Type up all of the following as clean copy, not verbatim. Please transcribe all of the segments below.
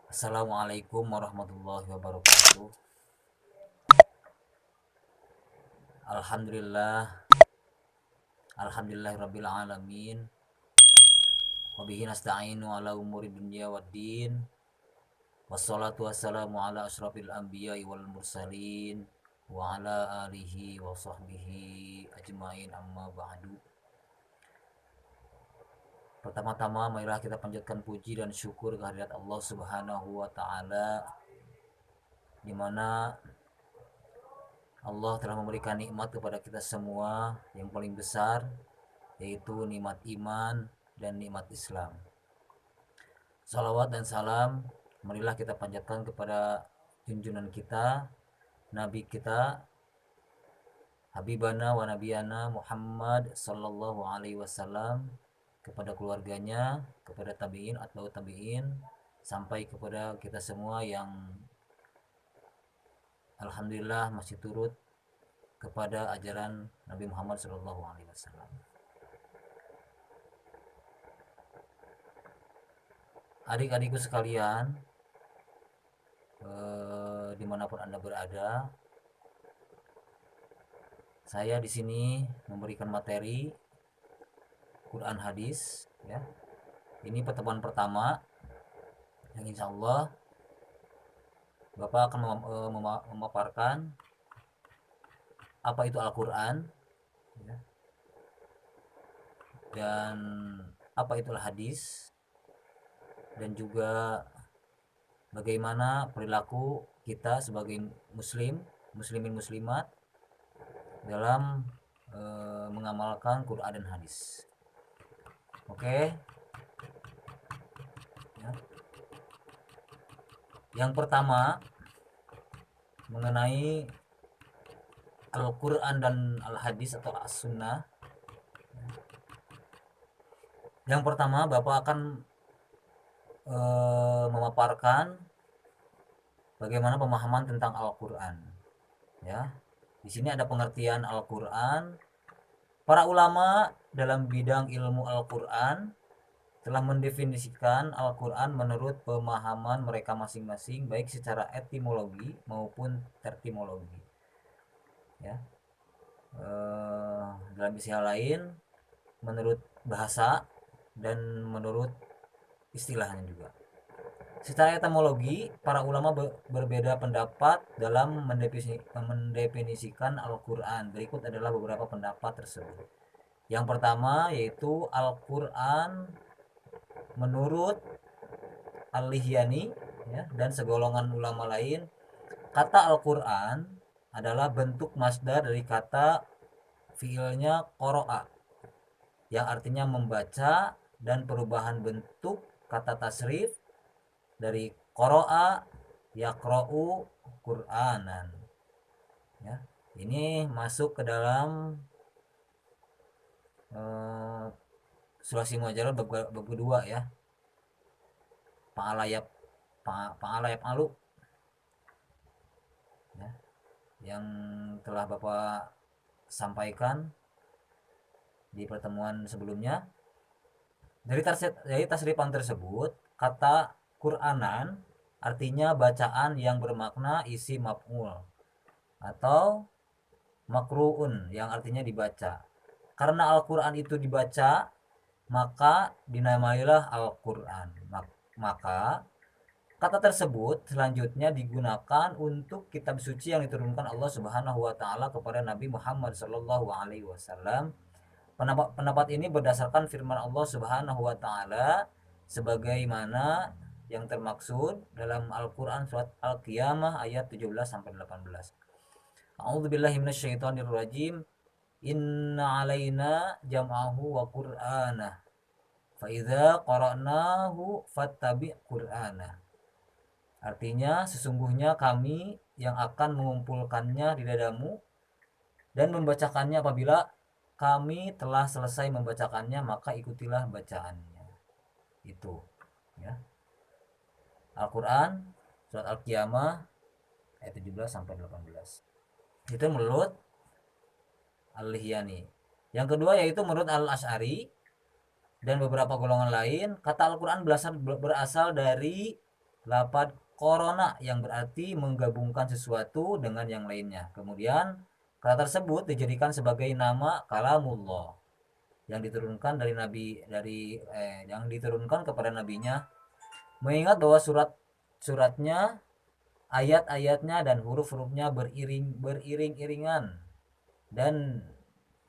Assalamualaikum warahmatullahi wabarakatuh. Alhamdulillah, alhamdulillahirabbil alamin. Wa bihi nasta'inu ala umuri dunya waddin. Wassalatu wassalamu ala asyrafil anbiya'i wal mursalin wa ala alihi wa sahbihi ajmain amma ba'du. Pertama-tama marilah kita panjatkan puji dan syukur kehadirat Allah Subhanahu wa taala, di mana Allah telah memberikan nikmat kepada kita semua yang paling besar, yaitu nikmat iman dan nikmat Islam. Salawat dan salam marilah kita panjatkan kepada junjungan kita, Nabi kita, Habibana wa Nabiyana Muhammad Sallallahu Alaihi Wasallam, kepada keluarganya, kepada tabiin atau tabiin, sampai kepada kita semua yang alhamdulillah masih turut kepada ajaran Nabi Muhammad Sallallahu Alaihi Wasallam. Adik-adikku sekalian, dimanapun Anda berada, saya di sini memberikan materi Quran hadis, ya. Ini pertemuan pertama yang insya Allah Bapak akan memaparkan apa itu Al-Quran, ya, dan apa itu hadis, dan juga bagaimana perilaku kita sebagai muslimin muslimat dalam mengamalkan Quran dan hadis. Oke, ya. Yang pertama mengenai Al-Quran dan Al-Hadis atau As-Sunnah. Yang pertama Bapak akan memaparkan bagaimana pemahaman tentang Al-Quran, ya. Di sini ada pengertian Al-Quran. Para ulama dalam bidang ilmu Al-Quran telah mendefinisikan Al-Quran menurut pemahaman mereka masing-masing, baik secara etimologi maupun terminologi, ya. Dalam istilah lain, menurut bahasa dan menurut istilahnya juga. Secara etimologi, para ulama berbeda pendapat dalam mendefinisikan Al-Quran. Berikut adalah beberapa pendapat tersebut. Yang pertama yaitu Al-Quran menurut Al-Lihyani, ya, dan segolongan ulama lain, kata Al-Quran adalah bentuk masdar dari kata fiilnya qoro'a, yang artinya membaca, dan perubahan bentuk kata tasrif dari qoro'a yaqra'u Qur'anan, ya. Ini masuk ke dalam Sulasi Mujalar bab kedua, ya. Pa'alayap alu, ya, yang telah Bapak sampaikan di pertemuan sebelumnya. Dari tasrifan tersebut, kata Qur'anan artinya bacaan yang bermakna isi maf'ul, atau makru'un yang artinya dibaca. Karena Al-Quran itu dibaca, maka dinamailah Al-Quran. Maka kata tersebut selanjutnya digunakan untuk kitab suci yang diturunkan Allah Subhanahu wa taala kepada Nabi Muhammad sallallahu alaihi wasallam. Pendapat ini berdasarkan firman Allah Subhanahu wa taala sebagaimana yang termaksud dalam Al-Qur'an surat Al-Qiyamah ayat 17 sampai 18. A'udzubillahi minasyaitonirrajim. Inna alaina jam'ahu wa qur'anah. Fa idza qara'nahu fattabi' qur'anah. Artinya, sesungguhnya kami yang akan mengumpulkannya di dadamu dan membacakannya. Apabila kami telah selesai membacakannya, maka ikutilah bacaannya. Itu, ya. Al-Quran surat Al-Qiyamah ayat 17 sampai 18. Itu menurut Al-Lihyani. Yang kedua yaitu menurut Al-Asy'ari dan beberapa golongan lain, kata Al-Quran berasal dari lafaz korona yang berarti menggabungkan sesuatu dengan yang lainnya. Kemudian kata tersebut dijadikan sebagai nama kalamullah yang diturunkan dari nabi yang diturunkan kepada nabinya, mengingat bahwa suratnya, ayat-ayatnya dan huruf-hurufnya beriring-iringan, dan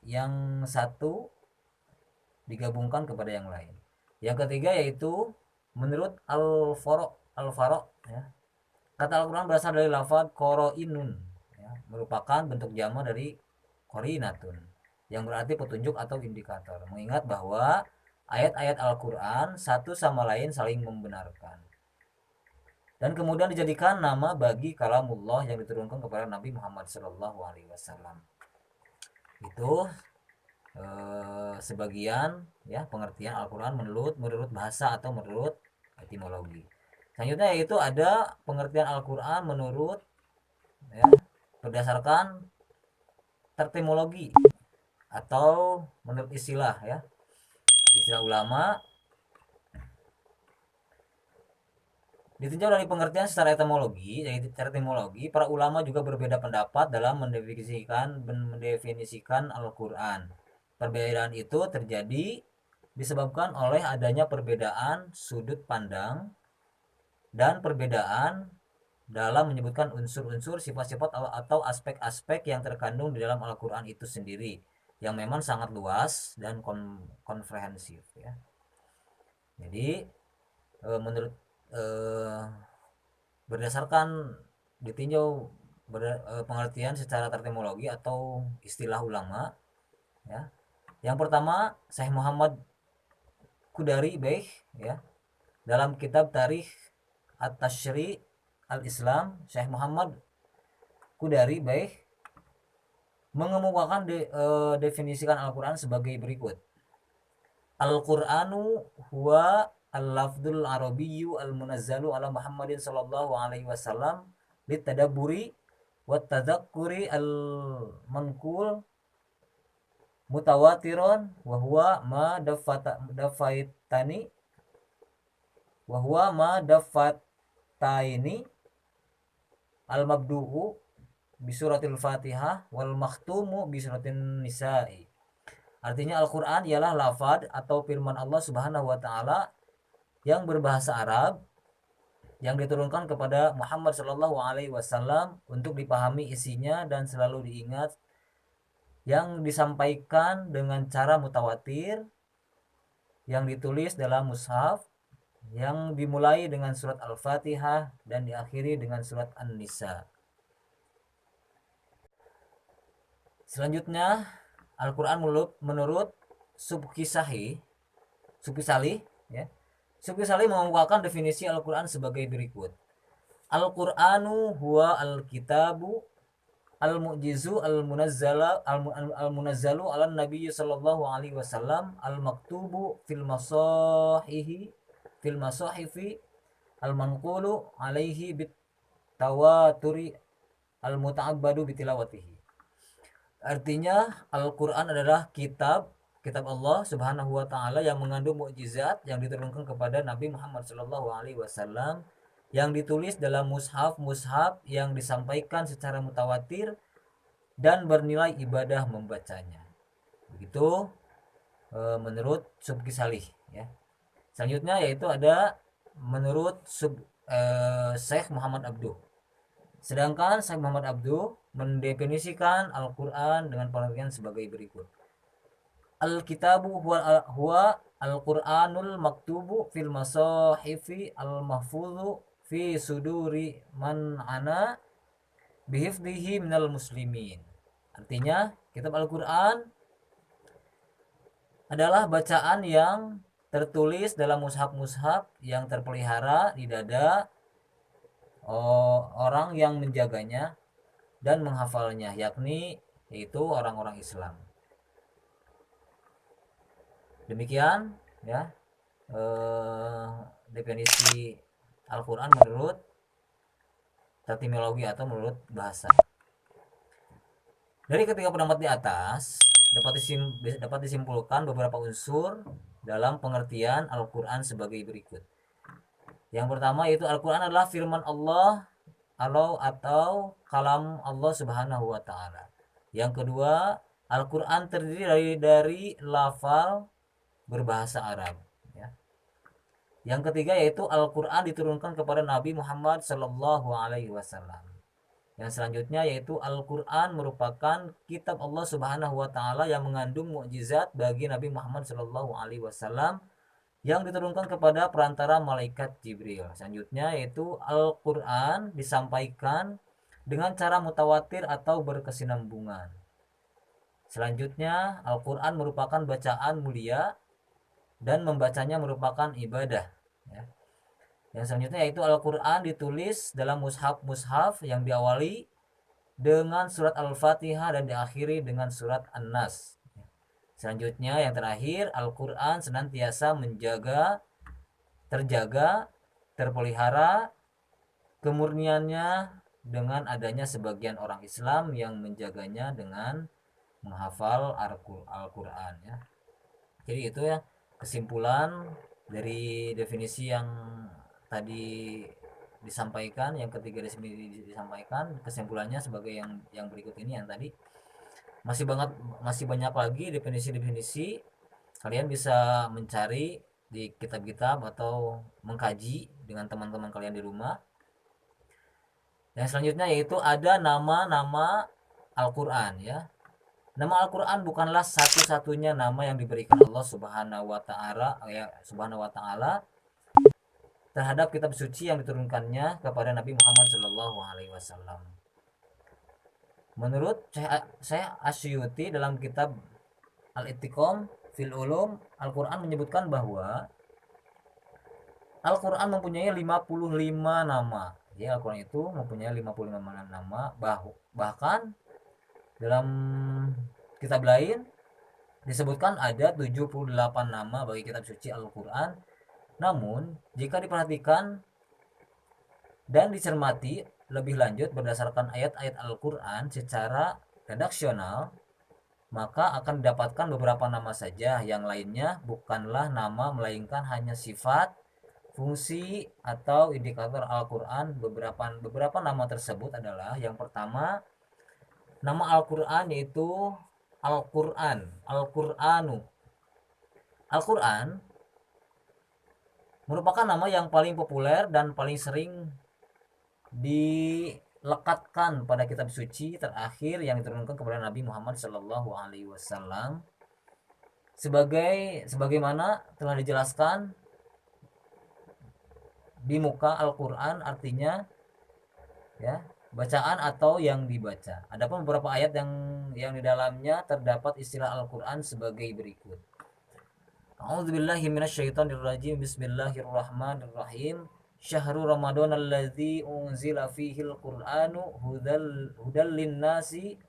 yang satu digabungkan kepada yang lain. Yang ketiga yaitu menurut Al-Faro ya. Kata Al-Quran berasal dari lafaz koroinun ya, merupakan bentuk jama dari korinatun yang berarti petunjuk atau indikator, mengingat bahwa ayat-ayat Al-Quran satu sama lain saling membenarkan, dan kemudian dijadikan nama bagi kalamullah yang diturunkan kepada Nabi Muhammad SAW. Itu sebagian ya pengertian Al-Quran menurut bahasa atau menurut etimologi. Selanjutnya yaitu ada pengertian Al-Quran menurut ya, berdasarkan terminologi atau menurut istilah ya, istilah ulama. Ditinjau dari pengertian secara etimologi, yaitu secara etimologi, para ulama juga berbeda pendapat dalam mendefinisikan Al-Quran. Perbedaan itu terjadi disebabkan oleh adanya perbedaan sudut pandang dan perbedaan dalam menyebutkan unsur-unsur, sifat-sifat atau aspek-aspek yang terkandung di dalam Al-Quran itu sendiri, yang memang sangat luas dan komprehensif ya. Jadi menurut berdasarkan ditinjau pengertian secara terminologi atau istilah ulama ya. Yang pertama, Syekh Muhammad Qudari Baih ya, dalam kitab Tarikh At-Tashri' Al-Islam, Syekh Muhammad Qudari Baih mengemukakan definisikan Al-Quran sebagai berikut. Al-Qur'anu huwa al-lafdul arabiyyu al-munazzalu ala Muhammadin sallallahu alaihi wasallam litadabburi wa tadzakkuri al-manqul mutawatiron wa huwa ma dafaitani wa huwa ma dafataini al-mabdu'u bi suratil Fatihah wal makhtumu bi suratin Nisa'i. Artinya Al-Quran ialah lafaz atau firman Allah Subhanahu wa Ta'ala yang berbahasa Arab yang diturunkan kepada Muhammad Shallallahu Alaihi Wasallam untuk dipahami isinya dan selalu diingat, yang disampaikan dengan cara mutawatir, yang ditulis dalam mushaf, yang dimulai dengan surat Al-Fatihah dan diakhiri dengan surat An-Nisa. Selanjutnya Al-Quran menurut Subki Salih ya. Subki Salih mengemukakan definisi Al-Quran sebagai berikut. Al-Qur'anu huwa al-kitabu al-mu'jizu al-munazzalu ala nabiyyi sallallahu alaihi wasallam al-maktubu fil masahifi al-manqulu alaihi bit tawaturi al-muta'abbadu bitilawatihi. Artinya Al-Quran adalah kitab Allah Subhanahu wa Ta'ala yang mengandung mukjizat yang diturunkan kepada Nabi Muhammad Sallallahu Alaihi Wasallam, yang ditulis dalam mushaf yang disampaikan secara mutawatir dan bernilai ibadah membacanya. Begitu menurut Subki Salih ya. Selanjutnya yaitu ada menurut Syekh Muhammad Abduh. Sedangkan Syekh Muhammad Abduh mendefinisikan Al-Quran dengan pengertian sebagai berikut. Al-kitabu huwa al-Qur'anul maktubu fil masahifi al-mahfudhu fi suduri man ana bihifdihi minal muslimin. Artinya kitab Al-Quran adalah bacaan yang tertulis dalam mushaf yang terpelihara di dada orang yang menjaganya dan menghafalnya, yaitu orang-orang Islam. Demikian ya definisi Al-Quran menurut terminologi atau menurut bahasa. Dari ketiga pendapat di atas dapat disimpulkan beberapa unsur dalam pengertian Al-Quran sebagai berikut. Yang pertama yaitu Al-Quran adalah firman Allah atau kalam Allah Subhanahu wa taala. Yang kedua, Al-Quran terdiri dari lafal berbahasa Arab, ya. Yang ketiga yaitu Al-Quran diturunkan kepada Nabi Muhammad Sallallahu Alaihi Wasallam. Yang selanjutnya yaitu Al-Quran merupakan kitab Allah Subhanahu Wa Taala yang mengandung mukjizat bagi Nabi Muhammad Sallallahu Alaihi Wasallam yang diturunkan kepada perantara malaikat Jibril. Selanjutnya yaitu Al-Quran disampaikan dengan cara mutawatir atau berkesinambungan. Selanjutnya Al-Quran merupakan bacaan mulia dan membacanya merupakan ibadah, ya. Yang selanjutnya yaitu Al-Quran ditulis dalam mushaf yang diawali dengan surat Al-Fatihah dan diakhiri dengan surat An-Nas. Selanjutnya yang terakhir, Al-Quran senantiasa terjaga, terpelihara kemurniannya dengan adanya sebagian orang Islam yang menjaganya dengan menghafal Al-Quran, ya. Jadi itu ya kesimpulan dari definisi yang tadi disampaikan, yang ketiga disampaikan, kesimpulannya sebagai yang berikut ini. Yang tadi masih banyak lagi definisi-definisi, kalian bisa mencari di kitab-kitab atau mengkaji dengan teman-teman kalian di rumah. Yang selanjutnya yaitu ada nama-nama Al-Quran, ya. Nama Al-Quran bukanlah satu-satunya nama yang diberikan Allah Subhanahu wa taala terhadap kitab suci yang diturunkannya kepada Nabi Muhammad Shallallahu alaihi wasallam. Menurut saya Asyuti dalam kitab Al-Ittiqam fil Ulum, Al-Quran menyebutkan bahwa Al-Quran mempunyai 55 nama. Ya, Al-Quran itu mempunyai 55 nama, bahkan dalam kitab lain disebutkan ada 78 nama bagi kitab suci Al-Quran. Namun, jika diperhatikan dan dicermati lebih lanjut berdasarkan ayat-ayat Al-Quran secara redaksional, maka akan didapatkan beberapa nama saja. Yang lainnya bukanlah nama, melainkan hanya sifat, fungsi, atau indikator Al-Quran. Beberapa nama tersebut adalah, yang pertama, nama Al-Quran yaitu Al-Quran, Al-Quranu. Al-Quran merupakan nama yang paling populer dan paling sering dilekatkan pada kitab suci terakhir yang diturunkan kepada Nabi Muhammad Shallallahu Alaihi Wasallam. Sebagaimana telah dijelaskan di muka Al-Quran, artinya, ya, bacaan atau yang dibaca. Adapun beberapa ayat yang di dalamnya terdapat istilah Al-Quran sebagai berikut. A'udzubillahi minasyaitonirrajim. Bismillahirrahmanirrahim. Syahrul Ramadan alladzi unzila fihi al-Qur'anu hudal linnasi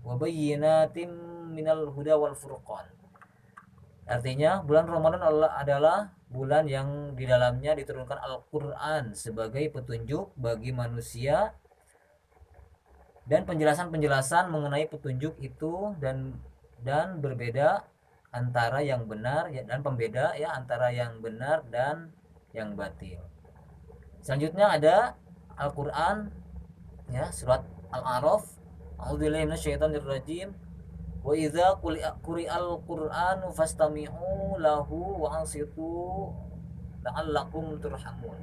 wa bayyinatin minal huda wal furqan. Artinya, bulan Ramadan adalah bulan yang di dalamnya diturunkan Al-Qur'an sebagai petunjuk bagi manusia dan penjelasan-penjelasan mengenai petunjuk itu dan berbeda antara yang benar dan pembeda, ya, antara yang benar dan yang batil. Selanjutnya ada Al-Qur'an, ya, surat Al-A'raf. A'udzubillahi minasyaitonirrajim. Wa idza quri'al Qur'anu fastami'u lahu wa ansitu la'allakum turhamun.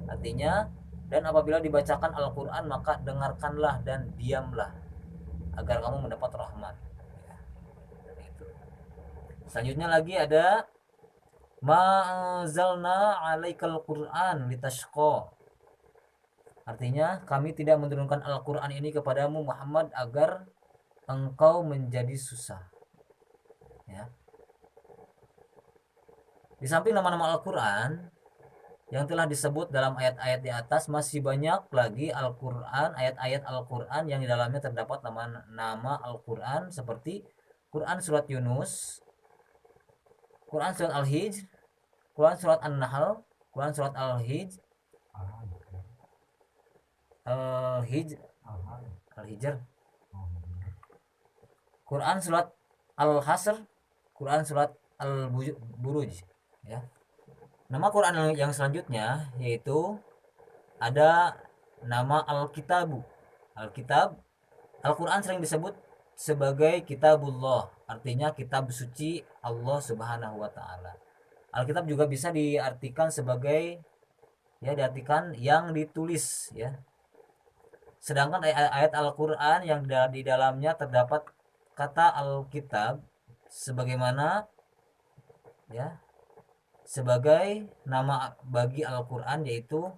Artinya, dan apabila dibacakan Al-Quran maka dengarkanlah dan diamlah agar kamu mendapat rahmat. Selanjutnya lagi ada ma'anzalna 'alaikal Qur'an litashqa. Artinya, kami tidak menurunkan Al-Quran ini kepadamu Muhammad agar engkau menjadi susah, ya. Di samping nama-nama Al-Quran yang telah disebut dalam ayat-ayat di atas, masih banyak lagi ayat-ayat Al-Quran yang di dalamnya terdapat nama-nama Al-Quran seperti Quran surat Yunus, Quran surat Al-Hijr, Quran surat An-Nahl, Quran surat Al-Hijr, Al-Hijr, Quran surat Al-Hasr, Quran surat Al-Buruj, ya. Nama Quran yang selanjutnya yaitu ada nama Alkitabu. Alkitab, Al-Quran sering disebut sebagai Kitabullah, artinya kitab suci Allah Subhanahu wa taala. Alkitab juga bisa diartikan sebagai, ya, diartikan yang ditulis, ya. Sedangkan ayat Al-Quran yang di dalamnya terdapat kata Alkitab sebagaimana, ya, sebagai nama bagi Al-Quran, yaitu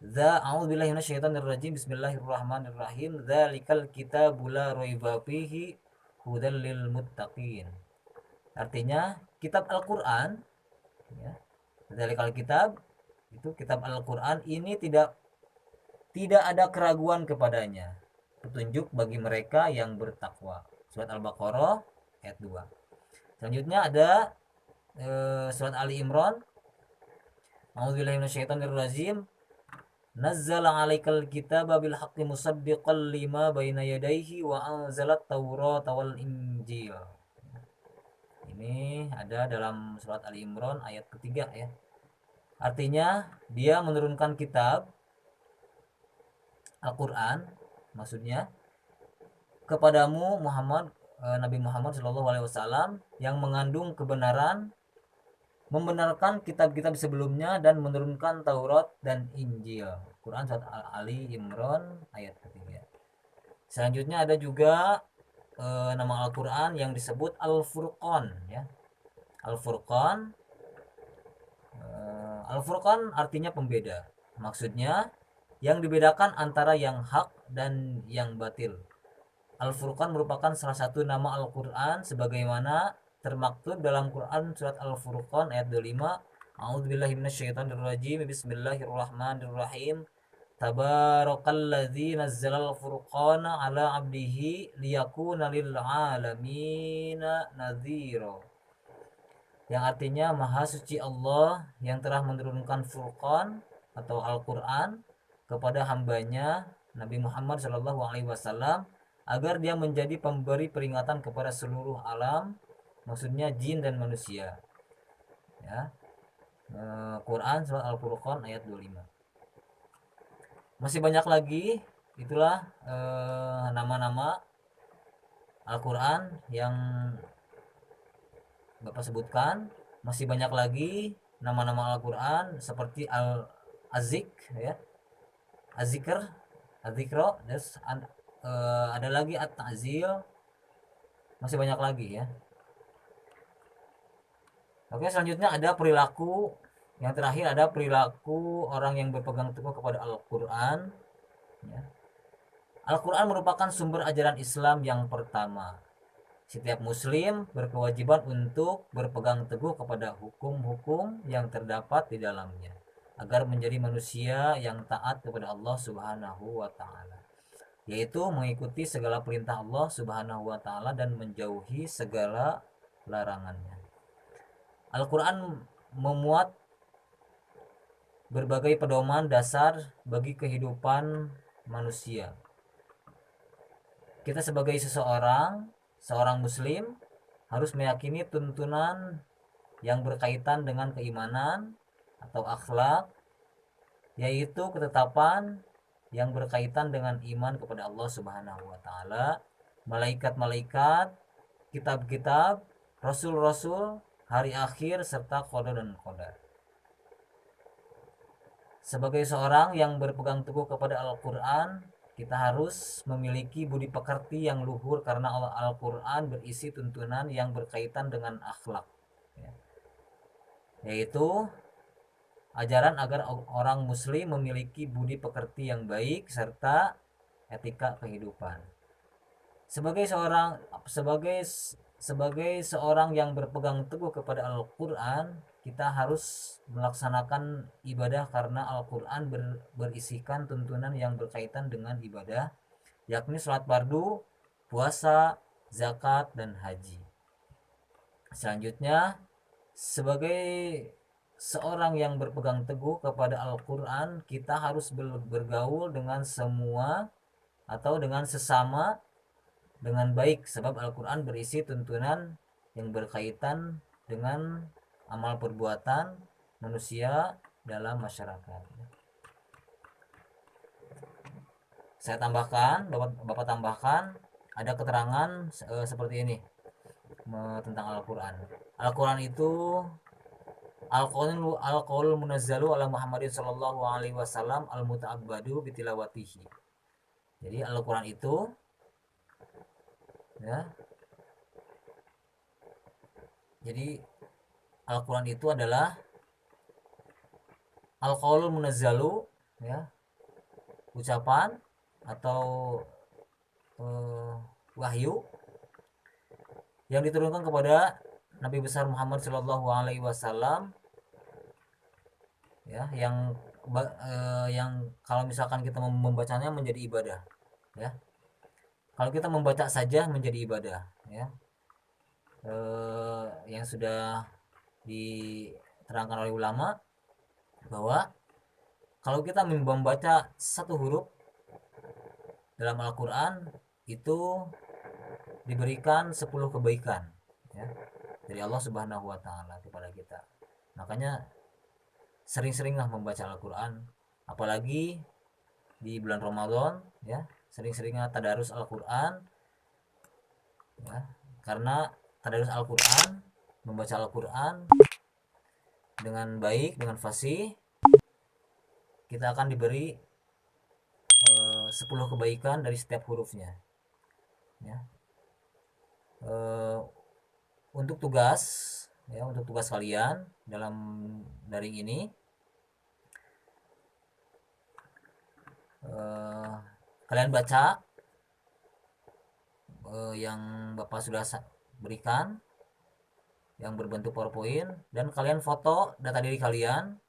a'udzubillahi minasyaitonirrajim, bismillahirrahmanirrahim, dzalikal kitabu la raiba fihi hudal lil muttaqin. Artinya kitab Al-Quran, ya, dzalikal kitab, itu kitab Al-Quran ini tidak ada keraguan kepadanya, petunjuk bagi mereka yang bertakwa. Surat Al-Baqarah ayat 2. Selanjutnya ada surat Ali Imran, a'udzubillahi minasyaitonirrajim, nazzala 'alaikal kitaba bil haqqi musaddiqan lima baina yadayhi wa anzalat taurata wal injil. Ini ada dalam surat Ali Imran ayat ketiga, ya. Artinya dia menurunkan kitab Al-Quran, maksudnya kepadamu Muhammad, Nabi Muhammad SAW, yang mengandung kebenaran, membenarkan kitab-kitab sebelumnya dan menurunkan Taurat dan Injil. Quran surat Ali Imran ayat ketiga. Selanjutnya ada juga nama Al-Quran yang disebut Al-Furqan, ya. Al-Furqan, Al-Furqan artinya pembeda. Maksudnya yang dibedakan antara yang hak dan yang batil. Al-Furqan merupakan salah satu nama Al-Quran sebagaimana termaktub dalam Quran surat Al-Furqan ayat 25. A'udzubillahi minasyaitonirrajim. Bismillahirrahmanirrahim. Tabarakalladzi nazzalal furqana ala 'abdihi liyakuna lil 'alamina nadhira. Yang artinya Maha suci Allah yang telah menurunkan Furqan atau Al-Quran kepada hambanya Nabi Muhammad SAW agar dia menjadi pemberi peringatan kepada seluruh alam, maksudnya jin dan manusia, ya. Quran surat Al-Furqan ayat 25. Masih banyak lagi, itulah nama-nama Al-Quran yang Bapak sebutkan. Masih banyak lagi nama-nama Al-Quran seperti Al-Azik, ya, Az-Zikr, Az-Zikro, ada lagi At-Ta'zil, masih banyak lagi, ya. Oke, selanjutnya ada perilaku. Yang terakhir ada perilaku orang yang berpegang teguh kepada Al-Quran, ya. Al-Quran merupakan sumber ajaran Islam yang pertama. Setiap muslim berkewajiban untuk berpegang teguh kepada hukum-hukum yang terdapat di dalamnya agar menjadi manusia yang taat kepada Allah Subhanahu wa taala, yaitu mengikuti segala perintah Allah Subhanahu wa taala dan menjauhi segala larangannya. Al-Quran memuat berbagai pedoman dasar bagi kehidupan manusia. Kita sebagai seorang muslim harus meyakini tuntunan yang berkaitan dengan keimanan atau akhlak, yaitu ketetapan yang berkaitan dengan iman kepada Allah Subhanahu wa taala, malaikat-malaikat, kitab-kitab, rasul-rasul, hari akhir serta qada dan qadar. Sebagai seorang yang berpegang teguh kepada Al-Quran, kita harus memiliki budi pekerti yang luhur karena Al-Quran berisi tuntunan yang berkaitan dengan akhlak, ya. Yaitu ajaran agar orang muslim memiliki budi pekerti yang baik serta etika kehidupan. Sebagai seorang yang berpegang teguh kepada Al-Quran, kita harus melaksanakan ibadah karena Al-Quran berisikan tuntunan yang berkaitan dengan ibadah, yakni sholat fardu, puasa, zakat, dan haji. Selanjutnya, sebagai seorang yang berpegang teguh kepada Al-Quran, kita harus bergaul dengan semua atau dengan sesama dengan baik, sebab Al-Quran berisi tuntunan yang berkaitan dengan amal perbuatan, manusia dalam masyarakat. Saya tambahkan, Bapak tambahkan, ada keterangan seperti ini tentang Al-Quran. Al-Quran itu Al-Qaul munazzalu ala Muhammadin sallallahu alaihi wasallam al-muta'abbadu bitilawatihi. Jadi Al-Quran itu ya. Jadi Al-Quran itu adalah Al-Qaul munazzalu, ya, ucapan atau wahyu yang diturunkan kepada Nabi besar Muhammad Shallallahu Alaihi Wasallam, ya, yang kalau misalkan kita membacanya menjadi ibadah, ya. Kalau kita membaca saja menjadi ibadah, ya. Yang sudah diterangkan oleh ulama bahwa kalau kita membaca satu huruf dalam Al-Quran itu diberikan 10 kebaikan, ya, dari Allah Subhanahu wa taala kepada kita. Makanya sering-seringlah membaca Al-Quran, apalagi di bulan Ramadan, ya, sering-seringnya tadarus Al-Quran, ya, karena tadarus Al-Quran, membaca Al-Quran dengan baik, dengan fasih, kita akan diberi 10 kebaikan dari setiap hurufnya, ya. Untuk tugas, ya, untuk tugas kalian dalam daring ini, kalian baca yang Bapak sudah berikan yang berbentuk PowerPoint, dan kalian foto data diri kalian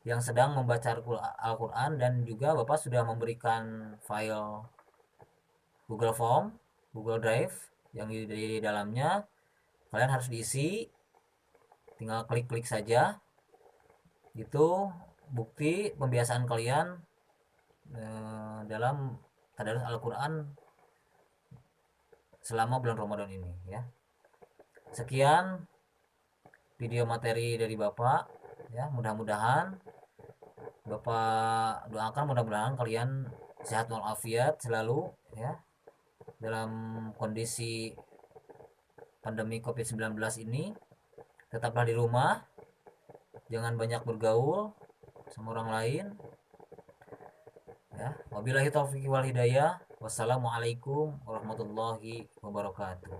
yang sedang membaca Al-Quran, dan juga Bapak sudah memberikan file Google Form, Google Drive yang di dalamnya kalian harus diisi, tinggal klik-klik saja. Itu bukti pembiasaan kalian dalam tadarus Al-Quran selama bulan Ramadan ini, ya. Sekian video materi dari Bapak, ya. Mudah-mudahan Bapak doakan, mudah-mudahan kalian sehat walafiat selalu, ya, dalam kondisi pandemi COVID-19 ini. Tetaplah di rumah, jangan banyak bergaul sama orang lain, ya. Wabillahi taufiq wal hidayah. Wassalamualaikum warahmatullahi wabarakatuh.